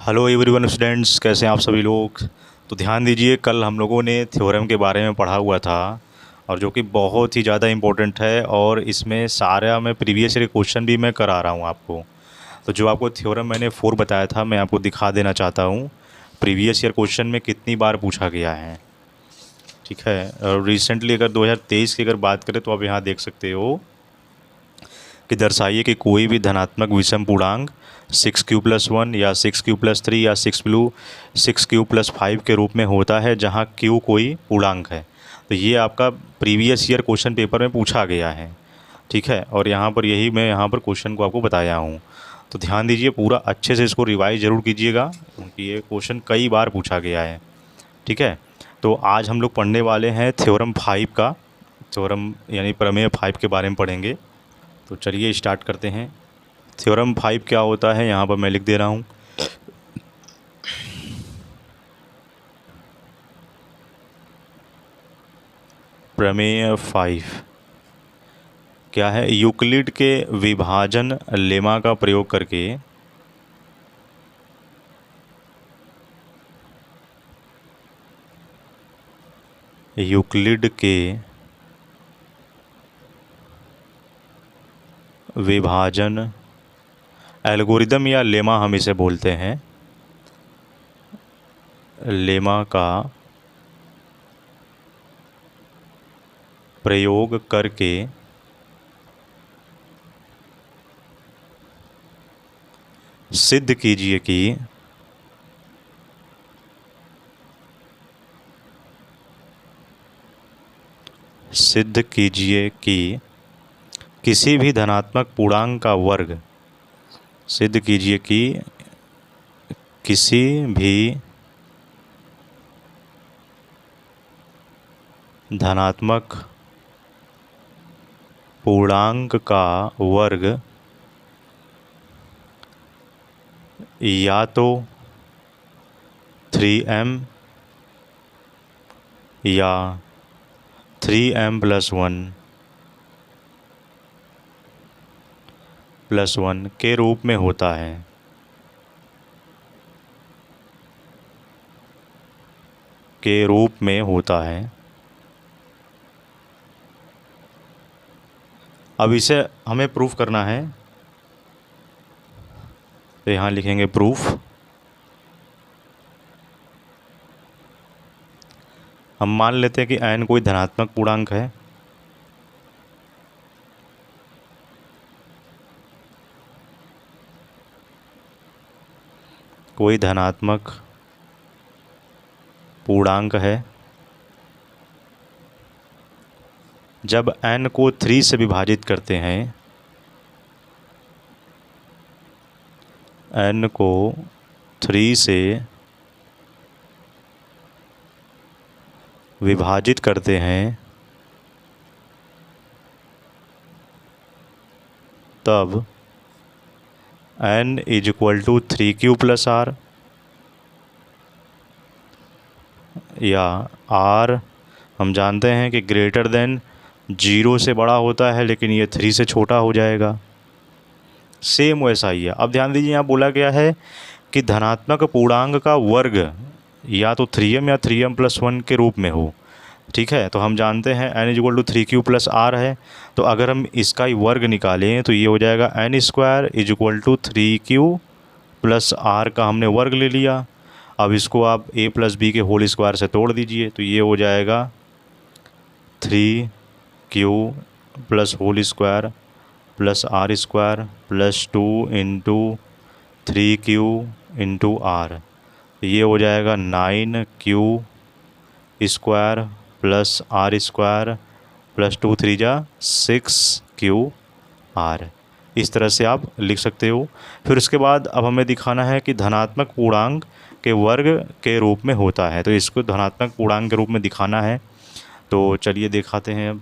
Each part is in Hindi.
हेलो एवरीवन स्टूडेंट्स, कैसे हैं आप सभी लोग। तो ध्यान दीजिए, कल हम लोगों ने थ्योरम के बारे में पढ़ा हुआ था और जो कि बहुत ही ज़्यादा इम्पोर्टेंट है और इसमें सारा मैं प्रीवियस ईयर क्वेश्चन भी मैं करा रहा हूँ आपको। तो जो आपको थ्योरम मैंने 4 बताया था, मैं आपको दिखा देना चाहता हूँ प्रीवियस ईयर क्वेश्चन में कितनी बार पूछा गया है। ठीक है, और रिसेंटली अगर 2023 की अगर बात करें तो आप यहाँ देख सकते हो कि दर्शाइए कि कोई भी धनात्मक विषम पूर्णांक 6q+1 या 6q+3 या 6q+5 के रूप में होता है जहाँ q कोई पूर्णांक है। तो ये आपका प्रीवियस ईयर क्वेश्चन पेपर में पूछा गया है। ठीक है, और यहाँ पर यही मैं यहाँ पर क्वेश्चन को आपको बताया हूँ। तो ध्यान दीजिए, पूरा अच्छे से इसको रिवाइज ज़रूर कीजिएगा क्योंकि ये क्वेश्चन कई बार पूछा गया है। ठीक है, तो आज हम लोग पढ़ने वाले हैं थ्योरम 5 का। थ्योरम यानी प्रमेय 5 के बारे में पढ़ेंगे। तो चलिए स्टार्ट करते हैं। थ्योरम 5 क्या होता है, यहाँ पर मैं लिख दे रहा हूँ। प्रमेय 5 क्या है? यूक्लिड के विभाजन लेमा का प्रयोग करके यूक्लिड के विभाजन एल्गोरिदम या लेमा हम इसे बोलते हैं, लेमा का प्रयोग करके सिद्ध कीजिए कि किसी भी धनात्मक पूर्णांक का वर्ग, सिद्ध कीजिए कि किसी भी धनात्मक पूर्णांक का वर्ग या तो 3m या 3m+1 के रूप में होता है। अब इसे हमें प्रूफ करना है, तो यहाँ लिखेंगे प्रूफ। हम मान लेते हैं कि n कोई धनात्मक पूर्णांक है। कोई धनात्मक पूर्णांक है जब n को 3 से विभाजित करते हैं, n को 3 से विभाजित करते हैं तब n = 3q+r या r हम जानते हैं कि ग्रेटर देन 0 से बड़ा होता है, लेकिन ये 3 से छोटा हो जाएगा। सेम वैसा ही है। अब ध्यान दीजिए, यहाँ बोला गया है कि धनात्मक पूर्णांक का वर्ग या तो 3m या 3m+1 के रूप में हो। ठीक है, तो हम जानते हैं n = 3q+r है। तो अगर हम इसका ही वर्ग निकालें तो ये हो जाएगा n² = 3q+r का हमने वर्ग ले लिया। अब इसको आप a+b के होल स्क्वायर से तोड़ दीजिए, तो ये हो जाएगा 3q +whole square +r² +2 × 3q × r, ये हो जाएगा 9q² +r² +2 3 जा 6qr। इस तरह से आप लिख सकते हो। फिर उसके बाद अब हमें दिखाना है कि धनात्मक पूर्णांक के वर्ग के रूप में होता है, तो इसको धनात्मक पूर्णांक के रूप में दिखाना है। तो चलिए दिखाते हैं। अब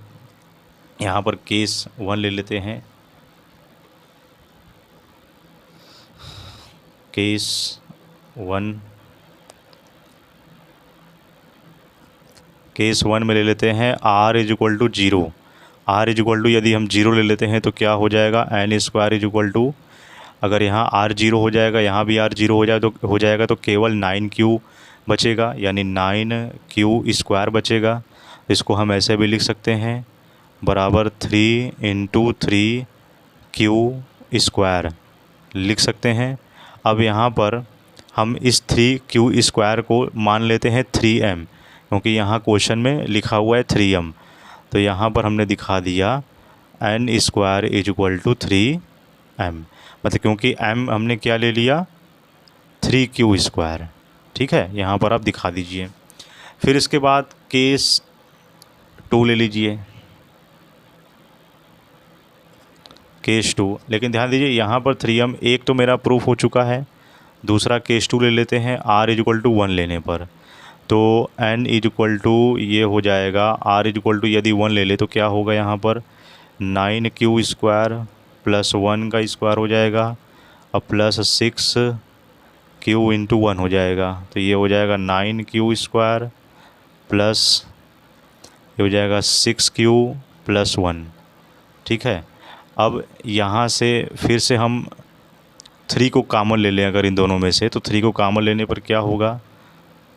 यहाँ पर केस 1 ले लेते हैं। केस 1 में ले लेते हैं r = 0। r = यदि हम 0 ले लेते हैं तो क्या हो जाएगा, n² = अगर यहाँ R 0 हो जाएगा, यहाँ भी R 0 हो जाएगा तो केवल 9Q बचेगा, यानी 9Q² बचेगा। इसको हम ऐसे भी लिख सकते हैं, बराबर 3 × 3Q² लिख सकते हैं। अब यहाँ पर हम इस 3Q² को मान लेते हैं 3m, क्योंकि यहाँ क्वेश्चन में लिखा हुआ है 3m। तो यहाँ पर हमने दिखा दिया n² = 3m, मतलब क्योंकि m हमने क्या ले लिया, 3Q²। ठीक है, यहाँ पर आप दिखा दीजिए। फिर इसके बाद केस 2 ले लीजिए, केस 2। लेकिन ध्यान दीजिए यहाँ पर 3m एक तो मेरा प्रूफ हो चुका है, दूसरा केस 2 ले लेते हैं r = 1 लेने पर। तो n = ये हो जाएगा, r = यदि 1 ले ले तो क्या होगा यहाँ पर 9Q² + 1 का स्क्वायर हो जाएगा, अब प्लस 6Q × 1 हो जाएगा। तो ये हो जाएगा 9Q² प्लस ये हो जाएगा 6Q + 1। ठीक है, अब यहाँ से फिर से हम 3 को कॉमन ले लें अगर इन दोनों में से, तो 3 को कॉमन लेने पर क्या होगा,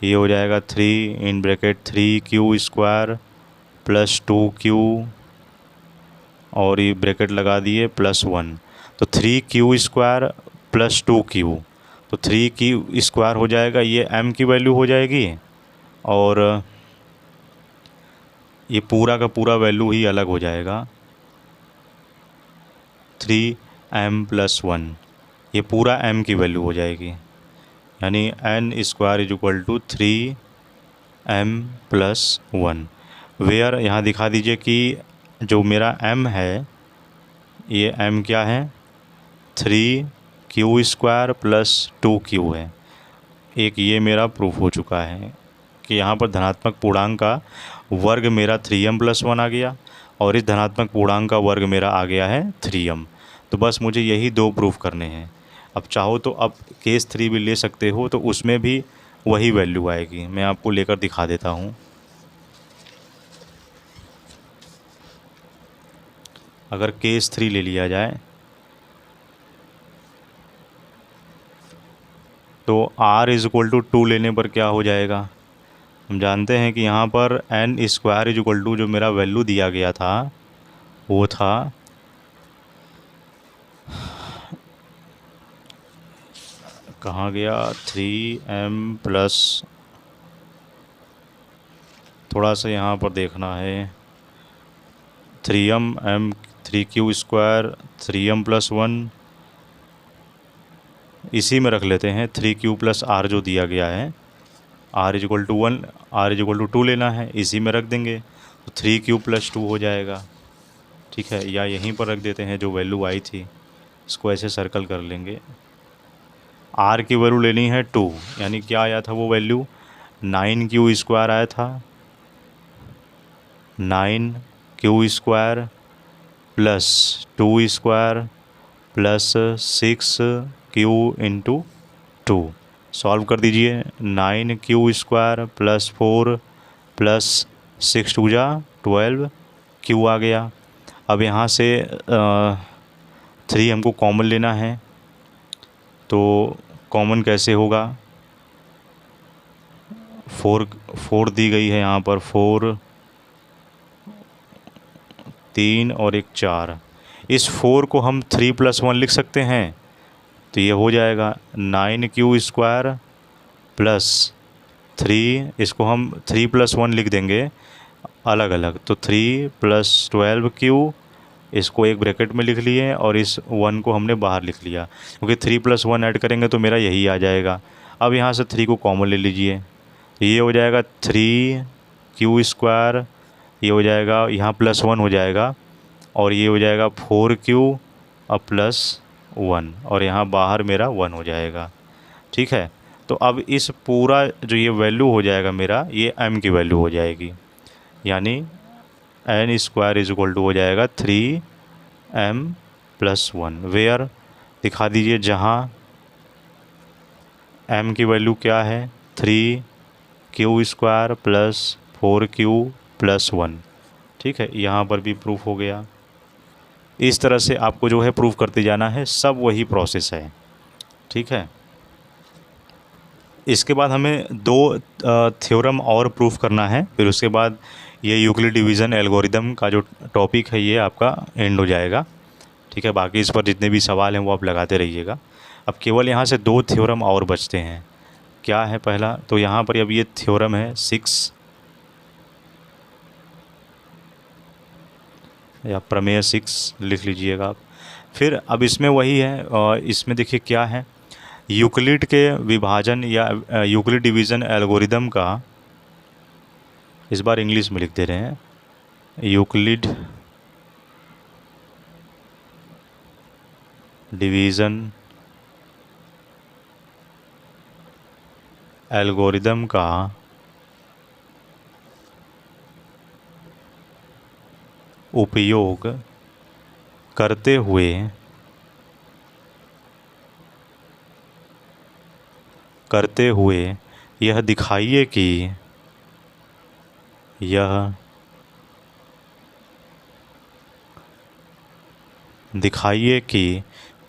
ये हो जाएगा 3 + 2Q और ये ब्रैकेट लगा दिए +1, तो 3Q² + 2Q, तो 3Q² हो जाएगा, ये m की वैल्यू हो जाएगी और ये पूरा का पूरा वैल्यू ही अलग हो जाएगा 3m + 1, ये पूरा m की वैल्यू हो जाएगी, यानी n² = 3m + 1। वेयर यहाँ दिखा दीजिए कि जो मेरा m है, ये m क्या है, 3Q² + 2Q है। एक ये मेरा प्रूफ हो चुका है कि यहाँ पर धनात्मक पूर्णांक का वर्ग मेरा 3m + 1 आ गया और इस धनात्मक पूर्णांक का वर्ग मेरा आ गया है 3m। तो बस मुझे यही 2 प्रूफ करने हैं। अब चाहो तो अब केस 3 भी ले सकते हो, तो उसमें भी वही वैल्यू आएगी। मैं आपको लेकर दिखा देता हूँ। अगर केस 3 ले लिया जाए तो r = 2 लेने पर क्या हो जाएगा, हम जानते हैं कि यहाँ पर n² = जो मेरा वैल्यू दिया गया था वो था कहाँ गया, 3m + थोड़ा सा यहाँ पर देखना है, 3Q² 3m + 1 इसी में रख लेते हैं, 3Q + r जो दिया गया है, r = 1, r = 2 लेना है, इसी में रख देंगे तो 3Q + 2 हो जाएगा। ठीक है, या यहीं पर रख देते हैं जो वैल्यू आई थी, इसको ऐसे सर्कल कर लेंगे। r की वैल्यू लेनी है 2, यानी क्या आया था वो वैल्यू, 9Q² आया था, 9Q² + 2² + 6Q × 2। सॉल्व कर दीजिए, 9Q² + 4 + 6 2 12, Q आ गया। अब यहाँ से 3 हमको कॉमन लेना है, तो कॉमन कैसे होगा, 4 दी गई है यहाँ पर, 4 3 और 1 4, इस 4 को हम 3 + 1 लिख सकते हैं, तो ये हो जाएगा 9Q² + 3, इसको हम 3 + 1 लिख देंगे अलग अलग, तो 3 + 12Q, इसको एक ब्रैकेट में लिख लिए और इस 1 को हमने बाहर लिख लिया, क्योंकि 3 + 1 ऐड करेंगे तो मेरा यही आ जाएगा। अब यहाँ से 3 को कॉमन ले लीजिए, तो ये हो जाएगा 3Q², ये हो जाएगा यहाँ +1 हो जाएगा और ये हो जाएगा 4Q और +1 और यहाँ बाहर मेरा 1 हो जाएगा। ठीक है, तो अब इस पूरा जो ये वैल्यू हो जाएगा मेरा, ये m की वैल्यू हो जाएगी, यानी n² = हो जाएगा 3m + 1। वेयर दिखा दीजिए जहाँ m की वैल्यू क्या है, 3Q² + 4Q + 1। ठीक है, यहाँ पर भी प्रूफ हो गया। इस तरह से आपको जो है प्रूफ करते जाना है, सब वही प्रोसेस है। ठीक है, इसके बाद हमें दो थ्योरम और प्रूफ करना है, फिर उसके बाद ये यूक्लिड डिवीज़न एल्गोरिदम का जो टॉपिक है ये आपका एंड हो जाएगा। ठीक है, बाकी इस पर जितने भी सवाल हैं वो आप लगाते रहिएगा। अब केवल यहाँ से दो थ्योरम और बचते हैं। क्या है पहला, तो यहाँ पर अब ये थ्योरम है 6 या प्रमेय 6 लिख लीजिएगा आप। फिर अब इसमें वही है, इसमें देखिए क्या है, यूक्लिड के विभाजन या यूक्लिड डिवीज़न एल्गोरिदम का, इस बार इंग्लिश में लिख दे रहे हैं, यूक्लिड डिवीज़न एल्गोरिदम का उपयोग करते हुए यह दिखाइए कि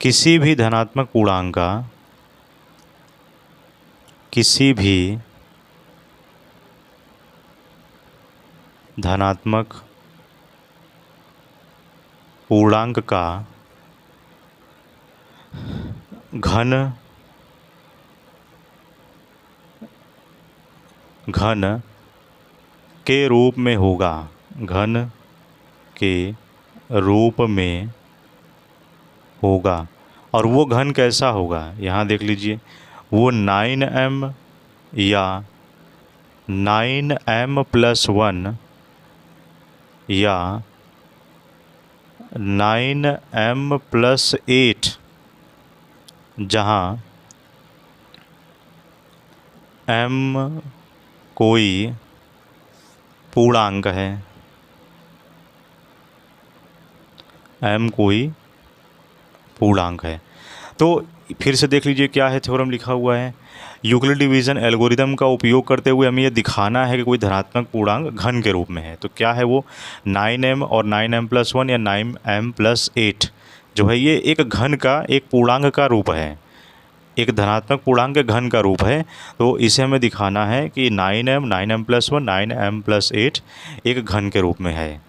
किसी भी धनात्मक पूर्णांक का घन के रूप में होगा, घन के रूप में होगा। और वो घन कैसा होगा, यहाँ देख लीजिए, वो 9m या 9m+1 या 9m+8, जहाँ m कोई पूर्णांक है, m कोई पूर्णांक है। तो फिर से देख लीजिए क्या है, थ्योरम लिखा हुआ है, यूक्लिड डिवीज़न एल्गोरिदम का उपयोग करते हुए हमें यह दिखाना है कि कोई धनात्मक पूर्णांक घन के रूप में है। तो क्या है वो, 9m और 9m+1 या 9m+8 जो है ये एक घन का एक पूर्णांक का रूप है, एक धनात्मक पूर्णांक के घन का रूप है। तो इसे हमें दिखाना है कि 9m 9m+1 9m+8 एक घन के रूप में है।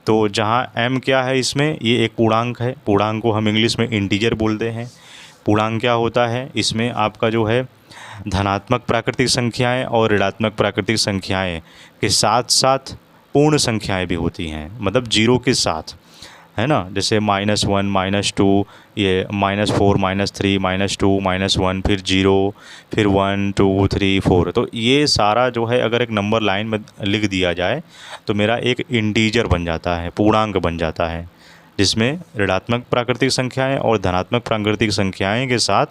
तो जहाँ m क्या है, इसमें ये एक पूर्णांक है, पूर्णांक को हम इंग्लिश में इंटीजर बोलते हैं। पूर्णांक क्या होता है, इसमें आपका जो है धनात्मक प्राकृतिक संख्याएं और ऋणात्मक प्राकृतिक संख्याएं के साथ साथ पूर्ण संख्याएं भी होती हैं, मतलब जीरो के साथ, है ना। जैसे -1 -2, ये -4 -3 -2 -1, फिर 0, फिर 1 2 3 4। तो ये सारा जो है अगर एक नंबर लाइन में लिख दिया जाए तो मेरा एक इंटीजर बन जाता है, पूर्णांक बन जाता है, जिसमें ऋणात्मक प्राकृतिक संख्याएं और धनात्मक प्राकृतिक संख्याएं के साथ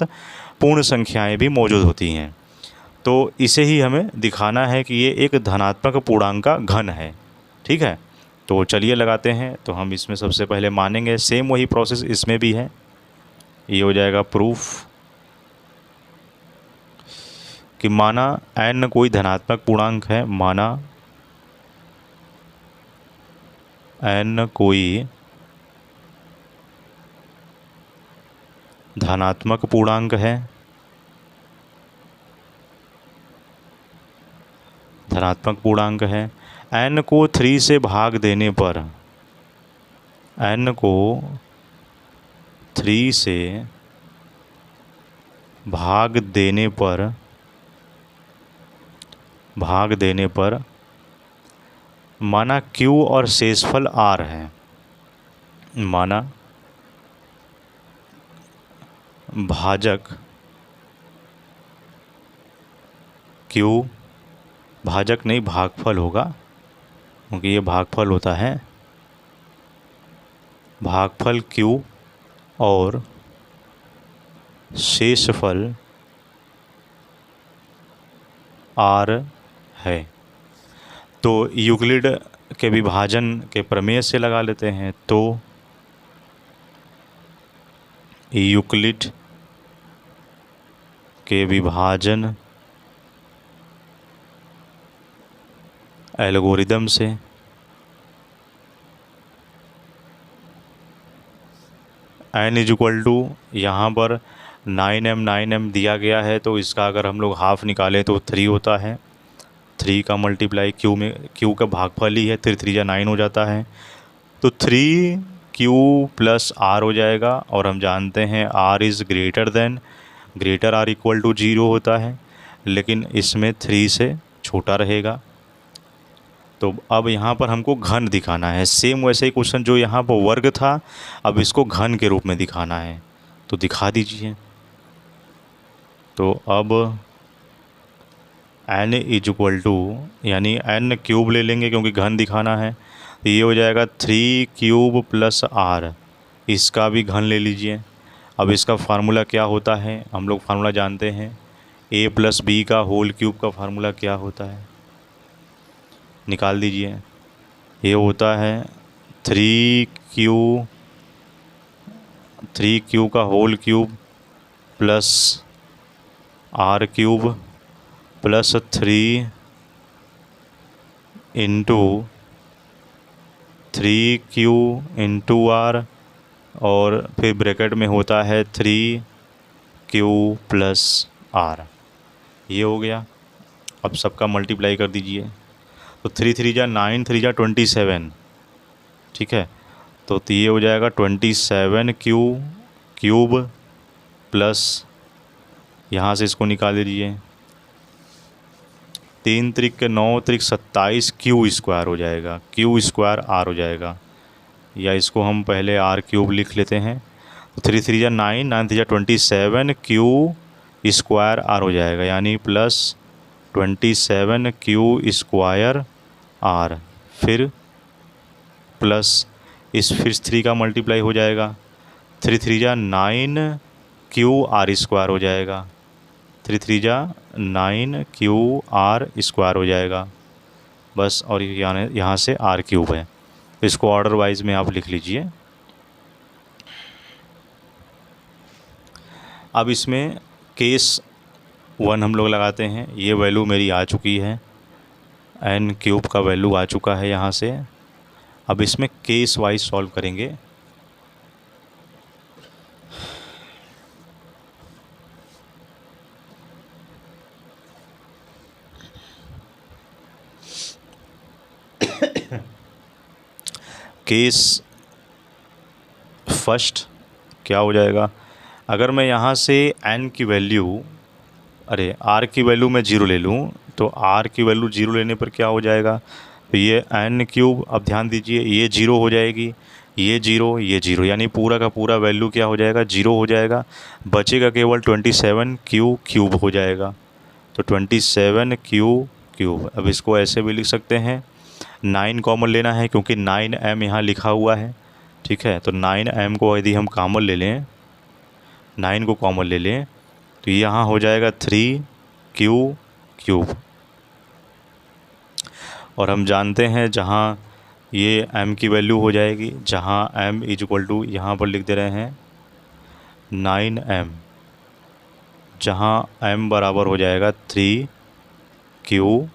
पूर्ण संख्याएं भी मौजूद होती हैं। तो इसे ही हमें दिखाना है कि ये एक धनात्मक पूर्णांक का घन है। ठीक है, तो चलिए लगाते हैं। तो हम इसमें सबसे पहले मानेंगे, सेम वही प्रोसेस इसमें भी है। ये हो जाएगा प्रूफ कि माना n कोई धनात्मक पूर्णांक है, माना n कोई धनात्मक पूर्णांक है, धनात्मक पूर्णांक है, n को 3 से भाग देने पर, n को 3 से भाग देने पर माना q और शेषफल r है, माना भाजक q, भाजक नहीं भागफल होगा क्योंकि ये भागफल होता है, भागफल q और शेषफल r है। तो यूक्लिड के विभाजन के प्रमेय से लगा लेते हैं। तो यूक्लिड के विभाजन एल्गोरिदम से n इज इक्वल टू यहाँ पर 9m दिया गया है, तो इसका अगर हम लोग हाफ निकालें तो 3 होता है। 3 का मल्टीप्लाई क्यू में, क्यू का भागफल ही है, 3 3 जा 9 हो जाता है, तो 3q प्लस r हो जाएगा। और हम जानते हैं r is greater or equal to 0 होता है, लेकिन इसमें 3 से छोटा रहेगा। तो अब यहाँ पर हमको घन दिखाना है। सेम वैसे ही क्वेश्चन जो यहाँ पर वर्ग था, अब इसको घन के रूप में दिखाना है, तो दिखा दीजिए। तो अब n इज इक्वल टू, यानी n क्यूब ले लेंगे क्योंकि घन दिखाना है, तो ये हो जाएगा 3 प्लस r, इसका भी घन ले लीजिए। अब इसका फार्मूला क्या होता है, हम लोग फार्मूला जानते हैं, a प्लस बी का होल क्यूब का फार्मूला क्या होता है, निकाल दीजिए। ये होता है 3q का whole cube plus r cube plus 3 into 3q into r, और फिर ब्रैकेट में होता है 3q प्लस r। ये हो गया। अब सबका मल्टीप्लाई कर दीजिए, तो 3 3 जा 9, 3 जा 27, ठीक है। तो ये हो जाएगा 27q क्यूब प्लस, यहाँ से इसको निकाल दीजिए, 3 त्रिक 9 त्रिक 27 क्यू स्क्वायर हो जाएगा, क्यू स्क्वायर आर हो जाएगा, या इसको हम पहले आर क्यूब लिख लेते हैं। तो 3 3 जा 9, 9 3 जा 27 क्यू स्क्वायर आर हो जाएगा, यानी प्लस 27 क्यू स्क्वायर आर, फिर प्लस इस फिर 3 का मल्टीप्लाई हो जाएगा, 3 3 जा 9 क्यू आर स्क्वायर हो जाएगा, 3 3 जा 9 क्यू आर स्क्वायर हो जाएगा बस। और यहाँ से आर क्यूब है, तो इसको ऑर्डर वाइज में आप लिख लीजिए। अब इसमें केस 1 हम लोग लगाते हैं। ये वैल्यू मेरी आ चुकी है, n क्यूब का वैल्यू आ चुका है यहाँ से। अब इसमें केस वाइज सॉल्व करेंगे। केस फर्स्ट क्या हो जाएगा, अगर मैं यहाँ से n की वैल्यू, r की वैल्यू मैं 0 ले लूँ, तो r की वैल्यू 0 लेने पर क्या हो जाएगा, तो ये n क्यूब, अब ध्यान दीजिए, ये 0 हो जाएगी, ये 0, ये 0, यानी पूरा का पूरा वैल्यू क्या हो जाएगा, 0 हो जाएगा। बचेगा केवल 27q क्यूब हो जाएगा, तो 27q क्यूब। अब इसको ऐसे भी लिख सकते हैं, 9 कॉमन लेना है क्योंकि 9m यहाँ लिखा हुआ है, ठीक है। तो 9m को यदि हम कॉमन ले लें, 9 को कॉमन ले लें, तो यहाँ हो जाएगा 3q क्यूब। और हम जानते हैं जहाँ ये m की वैल्यू हो जाएगी, जहाँ m इज इक्वल टू, यहाँ पर लिख दे रहे हैं 9m, जहाँ m बराबर हो जाएगा 3q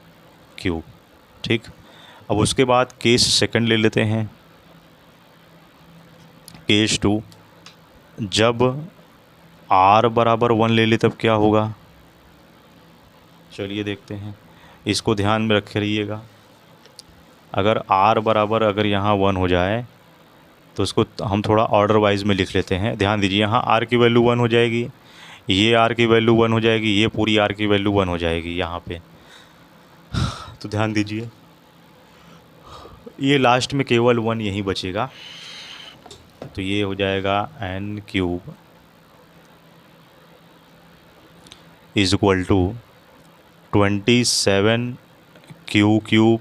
क्यूब, ठीक। अब उसके बाद केस सेकंड ले लेते हैं, केस 2, जब r बराबर 1 ले ले तब क्या होगा, चलिए देखते हैं। इसको ध्यान में रखे रहिएगा, अगर r बराबर अगर यहाँ 1 हो जाए तो उसको हम थोड़ा ऑर्डर वाइज में लिख लेते हैं। ध्यान दीजिए, यहाँ r की वैल्यू 1 हो जाएगी, ये r की वैल्यू 1 हो जाएगी, ये पूरी r की वैल्यू 1 हो जाएगी यहाँ पे। तो ध्यान दीजिए, ये लास्ट में केवल 1 यहीं बचेगा, तो ये हो जाएगा n cube is equal to 27q cube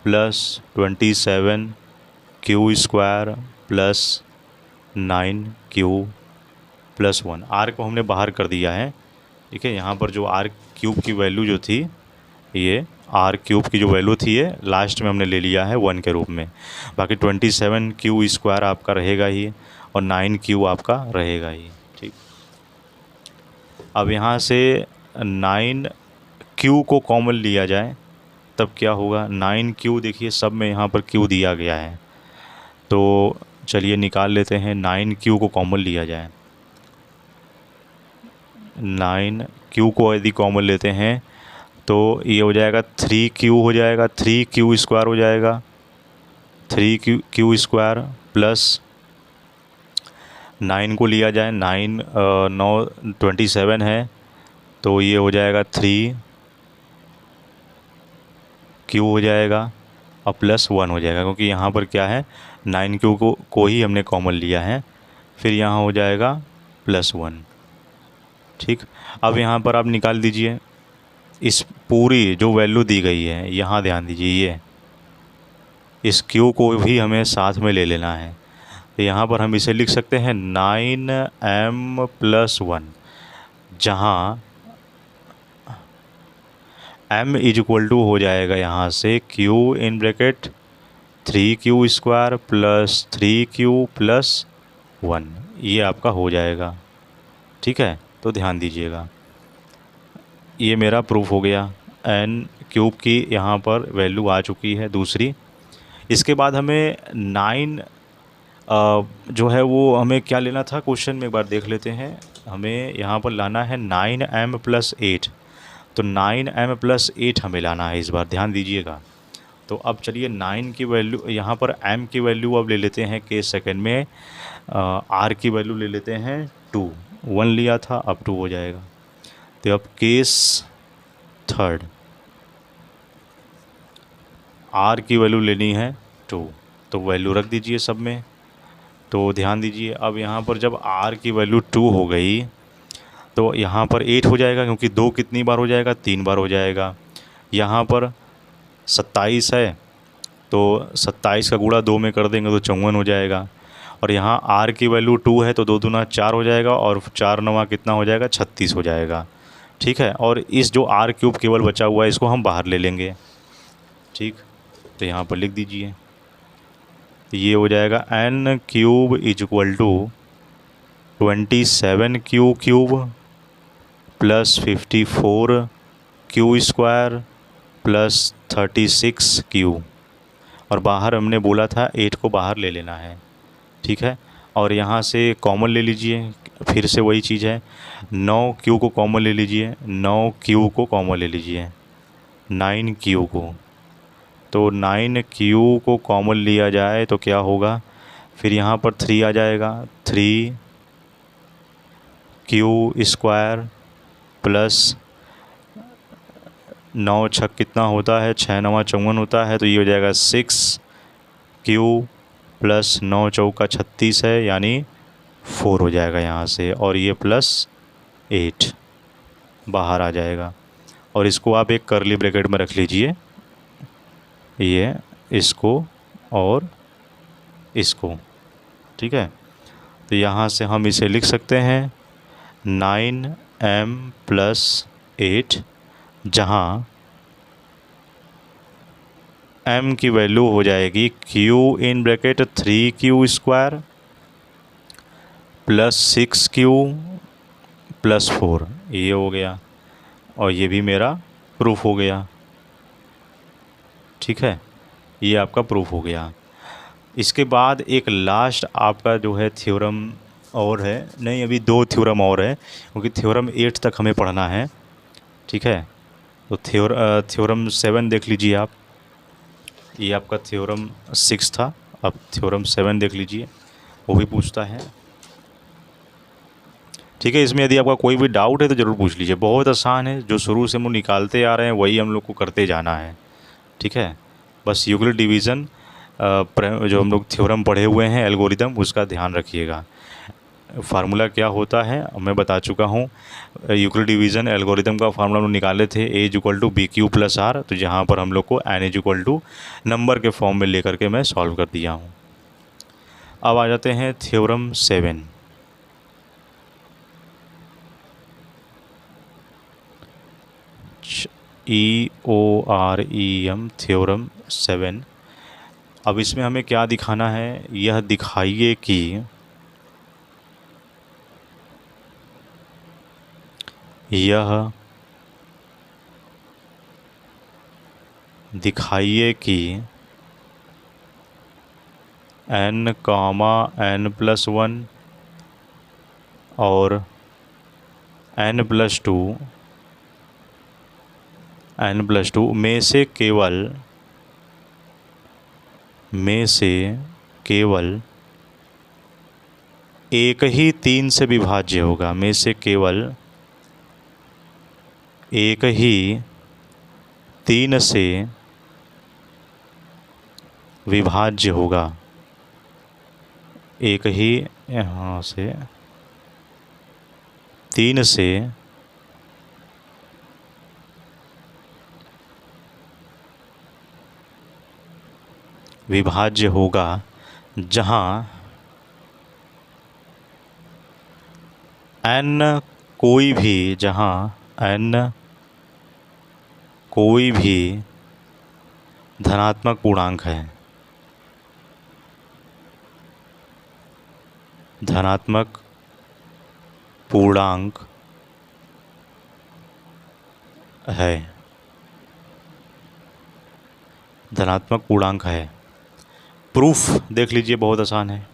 plus 27q square plus 9q plus 1। r को हमने बाहर कर दिया है, ठीक है। यहाँ पर जो r क्यूब की वैल्यू जो थी, ये r क्यूब की जो वैल्यू थी, ये लास्ट में हमने ले लिया है 1 के रूप में। बाकी 27q स्क्वायर आपका रहेगा ही, और 9q आपका रहेगा ही, ठीक। अब यहाँ से 9q को कॉमन लिया जाए तब क्या होगा, 9q देखिए सब में यहाँ पर q दिया गया है, तो चलिए निकाल लेते हैं, 9q को कॉमन लिया जाए। 9q को यदि कॉमन लेते हैं तो ये हो जाएगा 3q हो जाएगा, 3q स्क्वायर हो जाएगा, 3q स्क्वायर प्लस 9 को लिया जाए, 9 9 27 है तो ये हो जाएगा 3q हो जाएगा और प्लस 1 हो जाएगा, क्योंकि यहाँ पर क्या है 9q को ही हमने कॉमन लिया है। फिर यहाँ हो जाएगा +1। ठीक, अब यहाँ पर आप निकाल दीजिए इस पूरी जो वैल्यू दी गई है, यहाँ ध्यान दीजिए, ये इस q को भी हमें साथ में ले लेना है। तो यहाँ पर हम इसे लिख सकते हैं 9m+1, जहाँ m = हो जाएगा यहाँ से q in bracket 3q square plus 3q plus 1, ये आपका हो जाएगा। ठीक है, तो ध्यान दीजिएगा, ये मेरा प्रूफ हो गया। n³ की यहाँ पर वैल्यू आ चुकी है दूसरी। इसके बाद हमें 9 जो है वो हमें क्या लेना था, क्वेश्चन में एक बार देख लेते हैं। हमें यहाँ पर लाना है 9m+8, तो 9m+8 हमें लाना है इस बार, ध्यान दीजिएगा। तो अब चलिए 9 की वैल्यू, यहाँ पर m की वैल्यू अब ले लेते हैं केस सेकंड में, r की वैल्यू ले लेते हैं 2, 1 लिया था अब 2 हो जाएगा। तो अब केस थर्ड, r की वैल्यू लेनी है 2, तो वैल्यू रख दीजिए सब में। तो ध्यान दीजिए, अब यहाँ पर जब r की वैल्यू 2 हो गई तो यहाँ पर 8 हो जाएगा, क्योंकि 2 कितनी बार हो जाएगा, 3 बार हो जाएगा। यहाँ पर 27 है तो 27 का गुणा 2 में कर देंगे तो 54 हो जाएगा। और यहाँ r की वैल्यू 2 है तो 2 दूना 4 हो जाएगा और 4 9 कितना हो जाएगा, 36 हो जाएगा। ठीक है, और इस जो r³ केवल बचा हुआ है इसको हम बाहर ले लेंगे। ठीक, तो यहाँ पर लिख दीजिए, ये हो जाएगा n³ = 27q³ plus 54q square plus 36q, और बाहर हमने बोला था 8 को बाहर ले लेना है। ठीक है, और यहाँ से कॉमन ले लीजिए, फिर से वही चीज़ है, 9q को कॉमन ले लीजिए, 9q को कॉमन ले लीजिए, 9q को, तो 9q को कॉमन लिया जाए तो क्या होगा, फिर यहाँ पर 3 आ जाएगा, 3q स्क्वायर प्लस 9 छक कितना होता है, 6 9 54 होता है, तो ये हो जाएगा 6q प्लस 9 चौका 36 है, यानी 4 हो जाएगा यहाँ से, और ये प्लस 8 बाहर आ जाएगा। और इसको आप एक कर्ली ब्रैकेट में रख लीजिए, ये इसको और इसको। ठीक है, तो यहाँ से हम इसे लिख सकते हैं 9m+8, जहाँ m की वैल्यू हो जाएगी q in bracket 3q square plus 6q plus 4, ये हो गया, और ये भी मेरा प्रूफ हो गया। ठीक है, ये आपका प्रूफ हो गया। इसके बाद एक लास्ट आपका जो है थ्योरम और है, नहीं अभी 2 थ्योरम और है, क्योंकि थ्योरम 8 तक हमें पढ़ना है। ठीक है, तो थ्योरम 7 देख लीजिए आप, ये आपका थ्योरम 6 था, अब थ्योरम 7 देख लीजिए, वो भी पूछता है। ठीक है, इसमें यदि आपका कोई भी डाउट है तो ज़रूर पूछ लीजिए, बहुत आसान है, जो शुरू से हम लोग निकालते आ रहे हैं वही हम लोग को करते जाना है। ठीक है, बस यूक्लिड डिवीज़न जो हम लोग थ्योरम पढ़े हुए हैं, एल्गोरिदम, उसका ध्यान रखिएगा। फार्मूला क्या होता है मैं बता चुका हूँ, यूक्लिड डिवीज़न एल्गोरिदम का फार्मूला हम लोग निकाले थे, A = BQ + R, तो जहाँ पर हम लोग को n = नंबर के फॉर्म में लेकर के मैं सॉल्व कर दिया हूँ। अब आ जाते हैं थ्योरम 7। EOREM theorem 7। अब इसमें हमें क्या दिखाना है, यह दिखाइए कि n कामा n प्लस 1 और n प्लस 2 में से केवल एक ही 3 से विभाज्य होगा, में से केवल एक ही 3 से विभाज्य होगा, एक ही यहाँ से 3 से विभाज्य होगा, जहाँ n कोई भी धनात्मक पूर्णांक है, धनात्मक पूर्णांक है, धनात्मक पूर्णांक है। प्रूफ देख लीजिए, बहुत आसान है।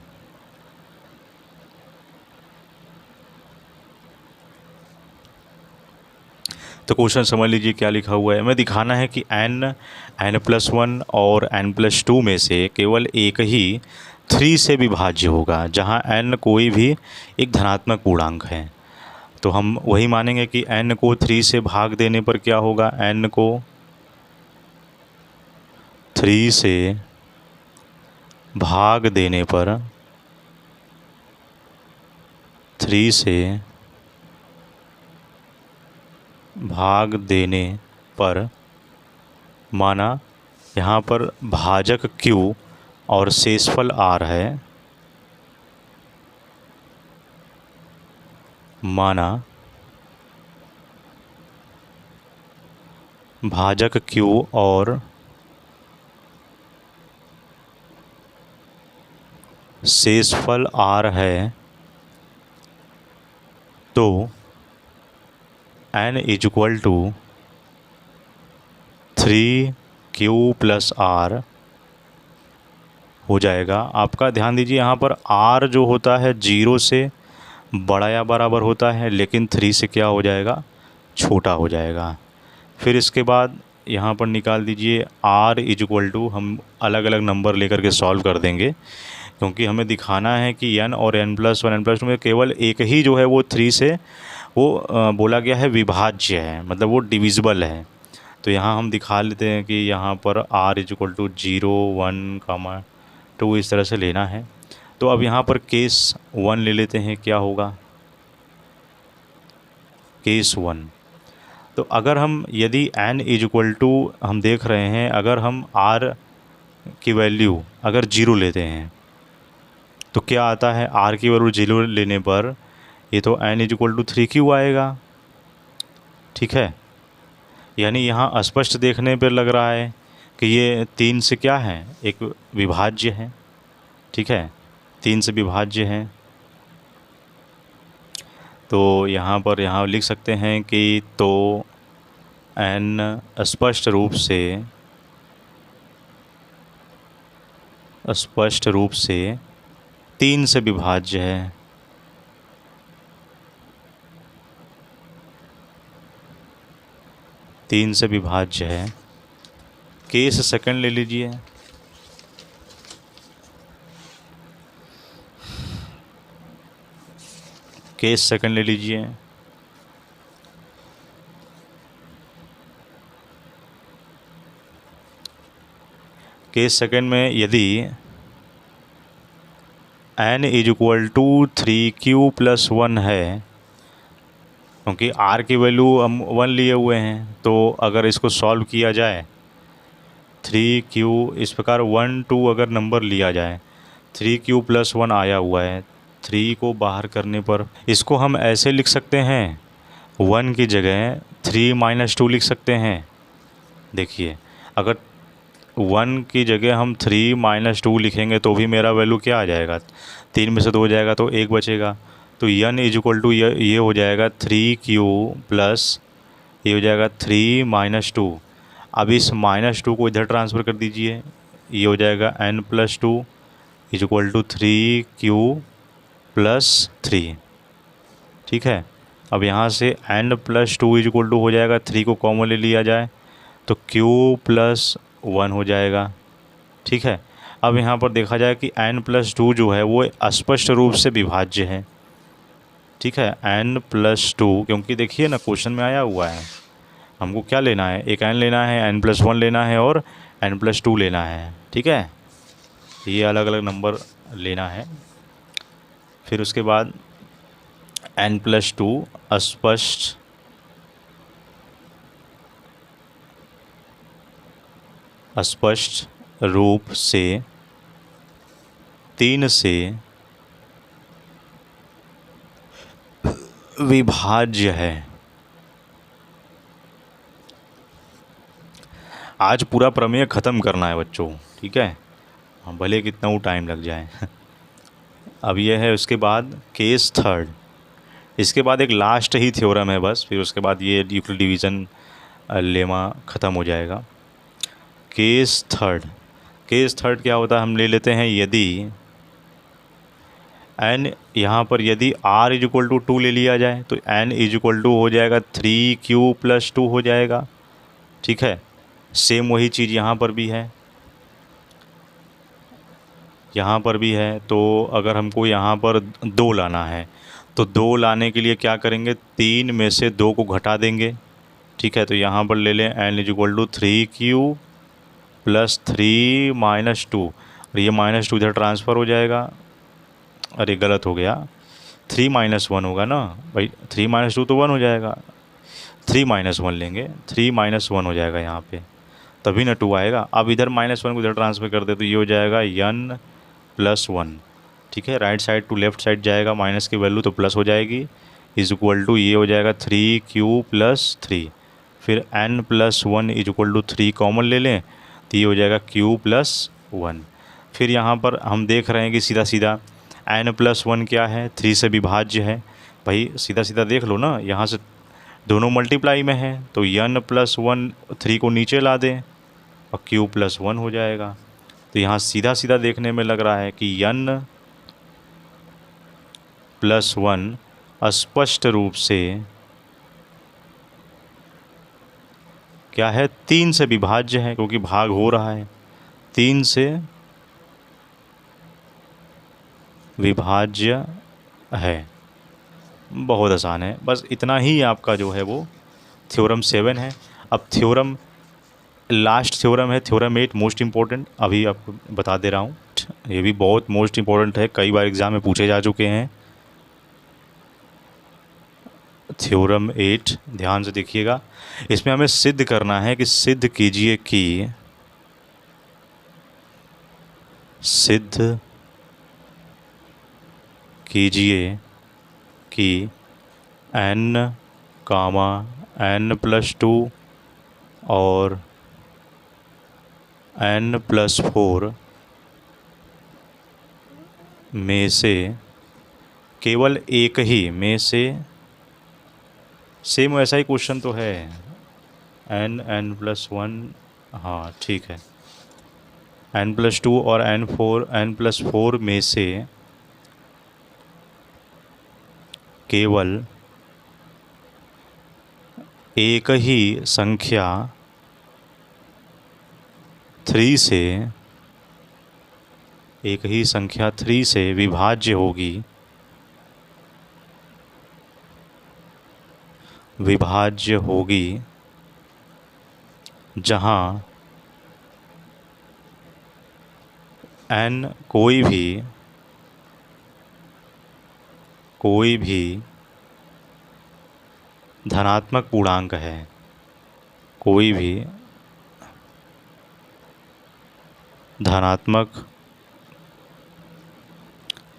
तो क्वेश्चन समझ लीजिए क्या लिखा हुआ है। हमें दिखाना है कि n प्लस 1 और n प्लस 2 में से केवल एक ही 3 से विभाज्य होगा, जहाँ n कोई भी एक धनात्मक पूर्णांक है। तो हम वही मानेंगे कि n को 3 से भाग देने पर क्या होगा, n को 3 से भाग देने पर 3 से भाग देने पर माना यहाँ पर भाजक q और शेषफल r है, माना भाजक q और शेषफल r है, तो n is equal to 3q plus r हो जाएगा। आपका ध्यान दीजिए, यहाँ पर r जो होता है 0 से बड़ा या बराबर होता है, लेकिन 3 से क्या हो जाएगा, छोटा हो जाएगा। फिर इसके बाद यहाँ पर निकाल दीजिए r इज इक्वल टू, हम अलग अलग नंबर लेकर के सॉल्व कर देंगे, क्योंकि हमें दिखाना है कि n और n प्लस 1 n प्लस 2 में केवल एक ही जो है वो 3 से वो बोला गया है विभाज्य है, मतलब वो डिविजिबल है। तो यहाँ हम दिखा लेते हैं कि यहाँ पर r इज इक्वल टू 0 1 कामा 2 इस तरह से लेना है। तो अब यहाँ पर केस 1 ले लेते हैं, क्या होगा, केस 1। तो अगर हम यदि n इज इक्वल टू हम देख रहे हैं, अगर हम r की वैल्यू अगर 0 लेते हैं तो क्या आता है, r की वैल्यू 0 लेने पर ये तो n is equal to 3q आएगा, ठीक है। यानी यहाँ स्पष्ट देखने पर लग रहा है कि ये 3 से क्या है, एक विभाज्य है, ठीक है, 3 से विभाज्य है। तो यहाँ पर लिख सकते हैं कि तो n स्पष्ट रूप से 3 से विभाज्य है। केस सेकंड ले लीजिए। केस सेकंड ले लीजिए। केस सेकंड में यदि n is equal to 3q plus 1 है, क्योंकि r की वैल्यू हम 1 लिए हुए हैं, तो अगर इसको सॉल्व किया जाए 3q इस प्रकार 1 2 अगर नंबर लिया जाए, 3q प्लस 1 आया हुआ है, 3 को बाहर करने पर इसको हम ऐसे लिख सकते हैं, 1 की जगह 3 माइनस 2 लिख सकते हैं। देखिए, अगर 1 की जगह हम 3 माइनस 2 लिखेंगे तो भी मेरा वैल्यू क्या आ जाएगा, 3 में से 2 हो जाएगा तो 1 बचेगा। तो n इज इक्वल टू ये हो जाएगा 3q प्लस ये हो जाएगा 3 माइनस 2। अब इस माइनस 2 को इधर ट्रांसफ़र कर दीजिए, ये हो जाएगा n plus 2, is equal to 3q plus 3। ठीक है, अब यहाँ से n plus 2 is equal to हो जाएगा, 3 को कॉमन ले लिया जाए तो q प्लस 1 हो जाएगा। ठीक है, अब यहाँ पर देखा जाए कि n प्लस 2 जो है वो स्पष्ट रूप से विभाज्य है। ठीक है, n प्लस 2, क्योंकि देखिए ना क्वेश्चन में आया हुआ है, हमको क्या लेना है, एक n लेना है, n प्लस 1 लेना है और n प्लस 2 लेना है। ठीक है, ये अलग अलग नंबर लेना है। फिर उसके बाद n प्लस 2 स्पष्ट रूप से 3 से विभाज्य है। आज पूरा प्रमेय ख़त्म करना है बच्चों। ठीक है, भले कितना वो टाइम लग जाए। अब ये है, उसके बाद केस थर्ड, इसके बाद एक लास्ट ही थ्योरम है बस, फिर उसके बाद ये यूक्लिड डिवीज़न लेमा ख़त्म हो जाएगा। केस थर्ड क्या होता है, हम ले लेते हैं यदि n, यहाँ पर यदि r इज इक्वल टू 2 ले लिया जाए तो n इज इक्वल टू हो जाएगा 3q प्लस 2 हो जाएगा। ठीक है, सेम वही चीज़ यहाँ पर भी है, यहाँ पर भी है। तो अगर हमको यहाँ पर 2 लाना है तो 2 लाने के लिए क्या करेंगे, 3 में से 2 को घटा देंगे। ठीक है, तो यहाँ पर ले लें n is equal to 3q plus 3 minus 2, और ये माइनस 2 इधर ट्रांसफ़र हो जाएगा। अरे गलत हो गया, 3 माइनस 1 होगा ना भाई, 3 माइनस 2 तो 1 हो जाएगा, 3 माइनस 1 लेंगे, 3 माइनस 1 हो जाएगा यहाँ पे, तभी ना 2 आएगा। अब इधर माइनस 1 को इधर ट्रांसफ़र कर दे तो ये हो जाएगा n प्लस 1। ठीक है, right side to left side जाएगा, माइनस की वैल्यू तो प्लस हो जाएगी, इज इक्वल टू ये हो जाएगा 3q प्लस 3। फिर n plus 1 is equal to 3 common ले लें तो ये हो जाएगा q प्लस 1। फिर यहाँ पर हम देख रहे हैं कि सीधा सीधा n प्लस 1 क्या है, 3 से विभाज्य है। भाई सीधा सीधा देख लो ना, यहाँ से दोनों मल्टीप्लाई में है तो n प्लस 1 3 को नीचे ला दें और q प्लस 1 हो जाएगा। तो यहाँ सीधा सीधा देखने में लग रहा है कि n प्लस 1 स्पष्ट रूप से क्या है, 3 से विभाज्य है, क्योंकि भाग हो रहा है, 3 से विभाज्य है। बहुत आसान है, बस इतना ही आपका जो है वो थ्योरम 7 है। अब थ्योरम लास्ट थ्योरम है, थ्योरम 8, मोस्ट इम्पोर्टेंट, अभी आपको बता दे रहा हूँ। ये भी बहुत मोस्ट इम्पोर्टेंट है, कई बार एग्ज़ाम में पूछे जा चुके हैं। थ्योरम 8 ध्यान से देखिएगा, इसमें हमें सिद्ध करना है कि सिद्ध कीजिए कि n कामा n प्लस 2 और n प्लस 4 में से केवल एक ही में से, सेम वैसा ही क्वेश्चन तो है, n प्लस 1, हाँ ठीक है, n प्लस 2 और n प्लस 4 में से केवल एक ही संख्या 3 से विभाज्य होगी, जहाँ n कोई भी धनात्मक पूर्णांक है, कोई भी धनात्मक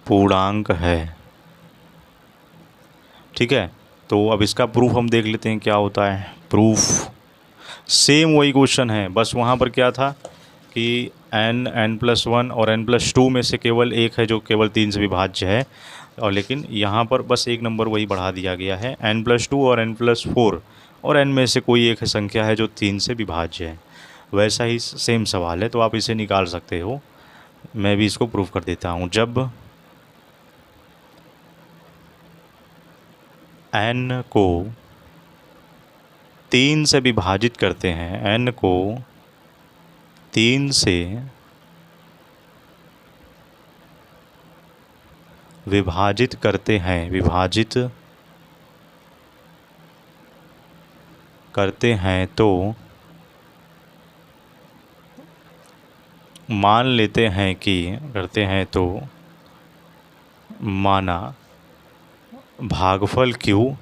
पूर्णांक है। ठीक है, तो अब इसका प्रूफ हम देख लेते हैं क्या होता है। प्रूफ सेम वही क्वेश्चन है, बस वहाँ पर क्या था कि n प्लस 1 और n प्लस 2 में से केवल एक है जो केवल 3 से विभाज्य है, और लेकिन यहाँ पर बस एक नंबर वही बढ़ा दिया गया है, n प्लस 2 और n प्लस 4, और n में से कोई एक संख्या है जो 3 से विभाज्य है। वैसा ही सेम सवाल है, तो आप इसे निकाल सकते हो। मैं भी इसको प्रूफ कर देता हूँ। जब n को 3 से विभाजित करते हैं, n को 3 से विभाजित करते हैं, विभाजित करते हैं तो मान लेते हैं कि, करते हैं तो माना भागफल q।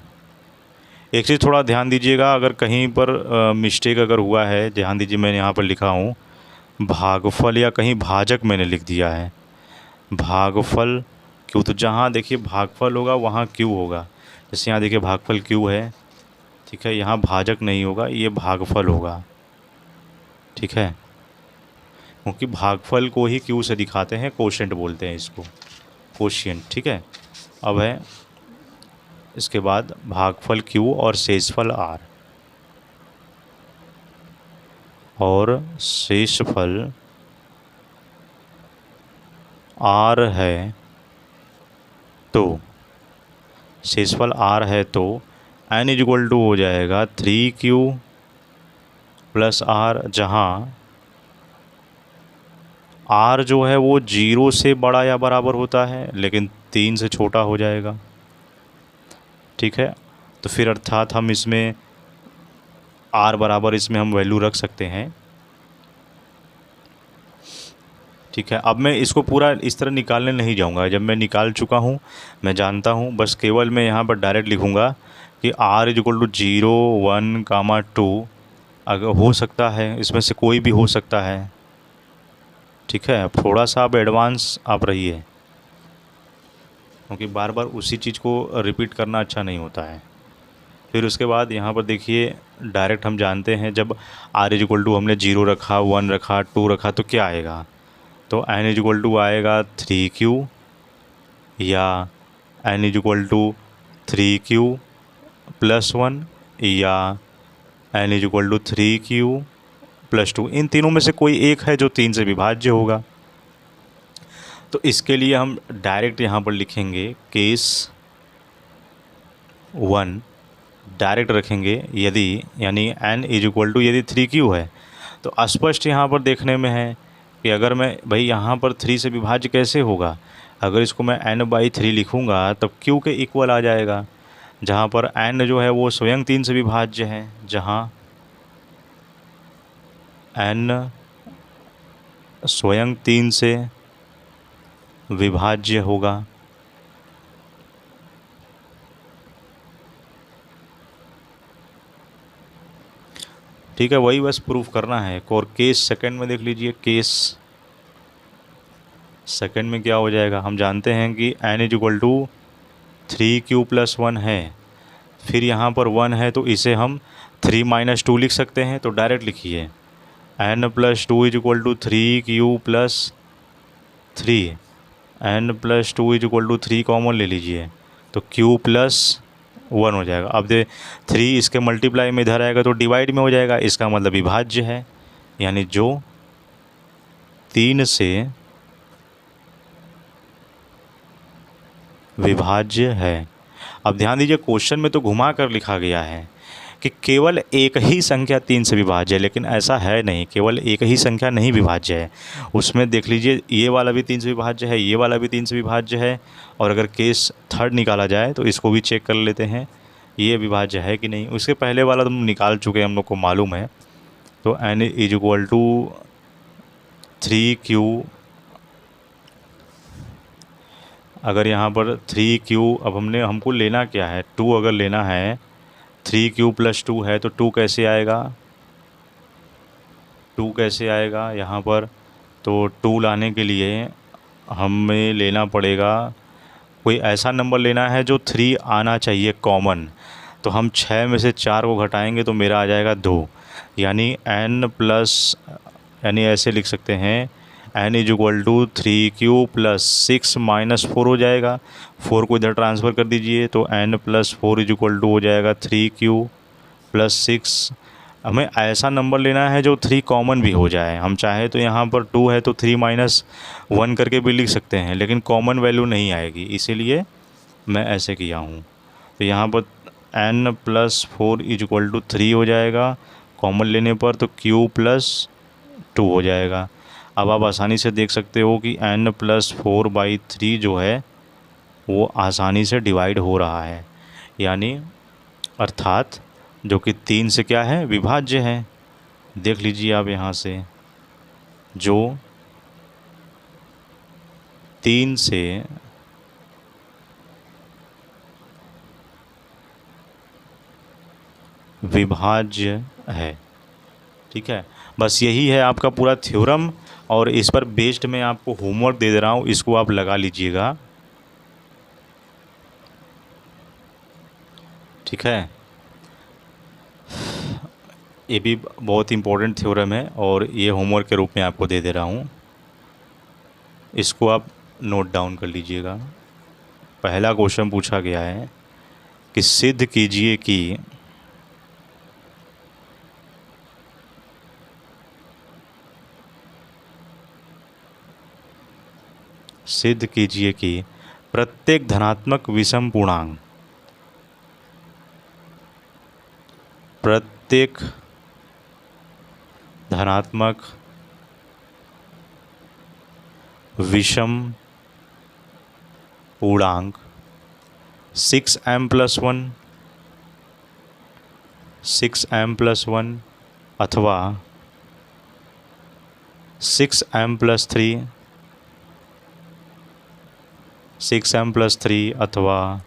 एक चीज़ थोड़ा ध्यान दीजिएगा, अगर कहीं पर मिस्टेक अगर हुआ है, ध्यान दीजिए मैंने यहाँ पर लिखा हूँ भागफल या कहीं भाजक मैंने लिख दिया है, भागफल q। तो जहाँ देखिए भागफल होगा वहाँ q होगा। जैसे यहाँ देखिए भागफल q है, ठीक है, यहाँ भाजक नहीं होगा, ये भागफल होगा, ठीक है, क्योंकि भागफल को ही q से दिखाते हैं, कोशेंट बोलते हैं इसको, कोशिएंट, ठीक है। अब है इसके बाद भागफल q और शेषफल r, और शेषफल r है तो, शेषफल r है तो n इक्वल टू हो जाएगा 3q प्लस r, जहाँ r जो है वो 0 से बड़ा या बराबर होता है लेकिन 3 से छोटा हो जाएगा, ठीक है। तो फिर अर्थात हम इसमें r बराबर इसमें हम वैल्यू रख सकते हैं, ठीक है। अब मैं इसको पूरा इस तरह निकालने नहीं जाऊंगा, जब मैं निकाल चुका हूं मैं जानता हूं, बस केवल मैं यहाँ पर डायरेक्ट लिखूंगा कि r इक्वल टू 0 1 2, अगर हो सकता है इसमें से कोई भी हो सकता है, ठीक है। अब थोड़ा सा आप एडवांस आप रहिए, क्योंकि बार बार उसी चीज़ को रिपीट करना अच्छा नहीं होता है। फिर उसके बाद यहाँ पर देखिए डायरेक्ट हम जानते हैं जब r इक्वल टू हमने 0 रखा, 1 रखा, 2 रखा तो क्या आएगा, तो n इक्वल टू आएगा 3q, या n equal to 3q plus 1, या n equal to 3q plus 2। इन तीनों में से कोई एक है जो 3 से विभाज्य होगा। तो इसके लिए हम डायरेक्ट यहाँ पर लिखेंगे केस 1 डायरेक्ट रखेंगे, यदि यानी n इक्वल टू यदि 3q है तो स्पष्ट यहाँ पर देखने में है कि अगर मैं भाई यहाँ पर 3 से विभाज्य कैसे होगा, अगर इसको मैं n/3 लिखूँगा तब q के इक्वल आ जाएगा, जहाँ पर n जो है वो स्वयं 3 से विभाज्य है, जहाँ n स्वयं 3 से विभाज्य होगा। ठीक है, वही बस प्रूफ करना है। और केस सेकंड में देख लीजिए, केस सेकंड में क्या हो जाएगा, हम जानते हैं कि n equal to 3q plus 1 है, फिर यहाँ पर 1 है तो इसे हम 3 माइनस 2 लिख सकते हैं। तो डायरेक्ट लिखिए n plus 2 equal to 3q plus 3, n plus 2 equal to 3 common ले लीजिए तो q प्लस 1 हो जाएगा। अब दे 3 इसके मल्टीप्लाई में इधर आएगा तो डिवाइड में हो जाएगा, इसका मतलब विभाज्य है, यानी जो 3 से विभाज्य है। अब ध्यान दीजिए क्वेश्चन में तो घुमा कर लिखा गया है कि केवल एक ही संख्या 3 से विभाज्य है, लेकिन ऐसा है नहीं, केवल एक ही संख्या नहीं विभाज्य है। उसमें देख लीजिए ये वाला भी 3 से विभाज्य है, ये वाला भी 3 से विभाज्य है, और अगर केस थर्ड निकाला जाए तो इसको भी चेक कर लेते हैं ये विभाज्य है कि नहीं। उसके पहले वाला तो हम निकाल चुके हैं, हम लोग को मालूम है। तो n इक्वल टू 3q, अगर यहाँ पर 3q, अब हमको लेना क्या है, 2 अगर लेना है, 3q प्लस 2 है तो 2 कैसे आएगा, 2 कैसे आएगा यहाँ पर, तो 2 लाने के लिए हमें लेना पड़ेगा, कोई ऐसा नंबर लेना है जो 3 आना चाहिए कॉमन। तो हम 6 में से 4 को घटाएंगे तो मेरा आ जाएगा 2, यानी n प्लस, यानी ऐसे लिख सकते हैं n equal to 3q plus 6 minus 4 हो जाएगा, 4 को इधर ट्रांसफ़र कर दीजिए तो n प्लस 4 इक्वल टू हो जाएगा 3q प्लस 6, हमें ऐसा नंबर लेना है जो 3 कॉमन भी हो जाए। हम चाहे तो यहाँ पर 2 है तो 3 माइनस 1 करके भी लिख सकते हैं, लेकिन कॉमन वैल्यू नहीं आएगी, इसीलिए मैं ऐसे किया हूँ। तो यहाँ पर n+4 = 3 हो जाएगा, कॉमन लेने पर तो q+2 हो जाएगा। अब आप आसानी से देख सकते हो कि n+4/3 जो है वो आसानी से डिवाइड हो रहा है, यानी अर्थात जो कि 3 से क्या है, विभाज्य है। देख लीजिए आप यहाँ से, जो 3 से विभाज्य है। ठीक है, बस यही है आपका पूरा थ्योरम, और इस पर बेस्ड मैं आपको होमवर्क दे दे रहा हूँ, इसको आप लगा लीजिएगा। ठीक है, ये भी बहुत इम्पोर्टेंट थ्योरम है और ये होमवर्क के रूप में आपको दे दे रहा हूँ, इसको आप नोट डाउन कर लीजिएगा। पहला क्वेश्चन पूछा गया है कि सिद्ध कीजिए कि प्रत्येक धनात्मक विषम पूर्णांक प्रत्येक धनात्मक विषम पूर्णांक 6m+1 अथवा 6m+3 अथवा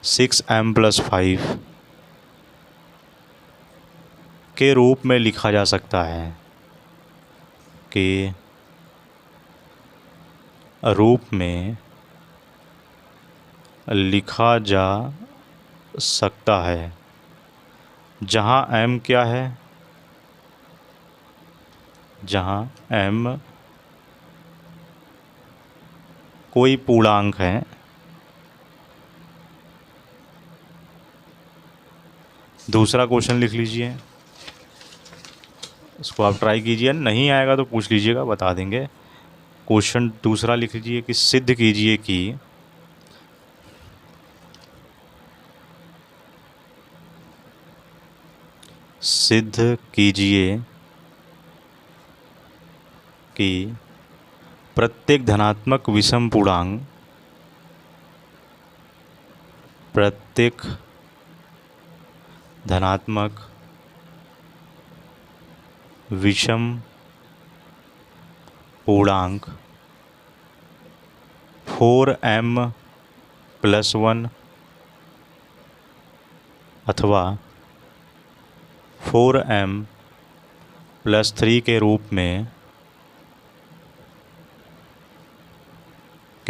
6m+5 के रूप में लिखा जा सकता है, के रूप में लिखा जा सकता है, जहाँ m क्या है, जहाँ m कोई पूर्णांक है। दूसरा क्वेश्चन लिख लीजिए, इसको आप ट्राई कीजिए, नहीं आएगा तो पूछ लीजिएगा, बता देंगे। क्वेश्चन दूसरा लिख लीजिए कि सिद्ध कीजिए कि प्रत्येक धनात्मक विषम पूर्णांक प्रत्येक धनात्मक विषम पूर्णांक 4m+1 अथवा 4m+3 के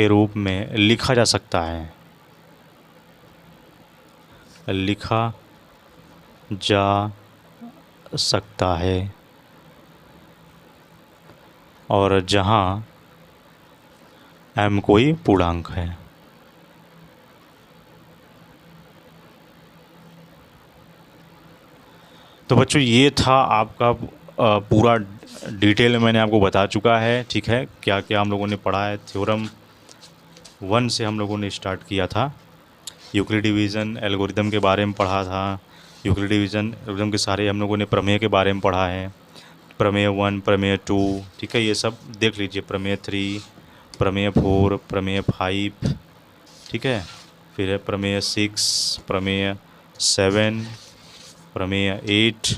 रूप में लिखा जा सकता है, और जहाँ m कोई पूर्णांक है। तो बच्चों ये था आपका पूरा डिटेल में मैंने आपको बता चुका है। ठीक है, क्या क्या हम लोगों ने पढ़ा है। थ्योरम 1 से हम लोगों ने स्टार्ट किया था, यूक्लिड डिवीज़न एल्गोरिदम के बारे में पढ़ा था। यूक्लिड डिवीज़न एल्गोरिदम के सारे हम लोगों ने प्रमेय के बारे में पढ़ा है, प्रमेय 1, प्रमेय 2। ठीक है, ये सब देख लीजिए, प्रमेय 3, प्रमेय 4, प्रमेय 5। ठीक है, फिर है प्रमेय 6, प्रमेय 7, प्रमेय 8,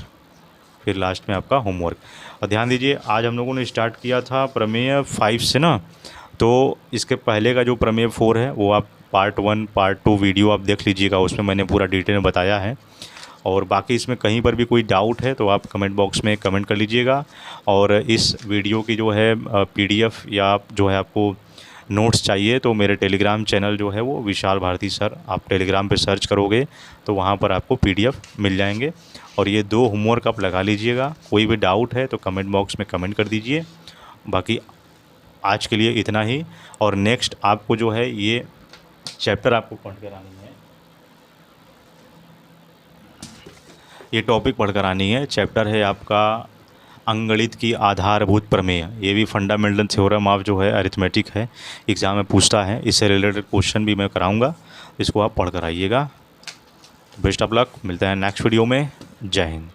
फिर लास्ट में आपका होमवर्क। और ध्यान दीजिए, आज हम लोगों ने स्टार्ट किया था प्रमेय 5 से ना, तो इसके पहले का जो प्रमेय 4 है वो आप पार्ट 1 पार्ट 2 वीडियो आप देख लीजिएगा, उसमें मैंने पूरा डिटेल में बताया है। और बाकी इसमें कहीं पर भी कोई डाउट है तो आप कमेंट बॉक्स में कमेंट कर लीजिएगा। और इस वीडियो की जो है PDF या जो है आपको नोट्स चाहिए तो मेरे टेलीग्राम चैनल जो है वो विशाल भारती सर, आप टेलीग्राम पे सर्च करोगे तो वहाँ पर आपको PDF मिल जाएंगे। और ये 2 होमवर्क आप लगा लीजिएगा। कोई भी डाउट है तो कमेंट बॉक्स में कमेंट कर दीजिए। बाकी आज के लिए इतना ही। और नेक्स्ट आपको जो है ये चैप्टर आपको पढ़ कर आनी है, ये टॉपिक पढ़कर आनी है। चैप्टर है आपका अंगगणित की आधारभूत प्रमेय। ये भी फंडामेंटल थ्योरम ऑफ जो है अरिथमेटिक है, एग्ज़ाम में पूछता है। इससे रिलेटेड क्वेश्चन भी मैं कराऊंगा, इसको आप पढ़ कर आइएगा। बेस्ट ऑफ लक, मिलते हैं नेक्स्ट वीडियो में। जय हिंद।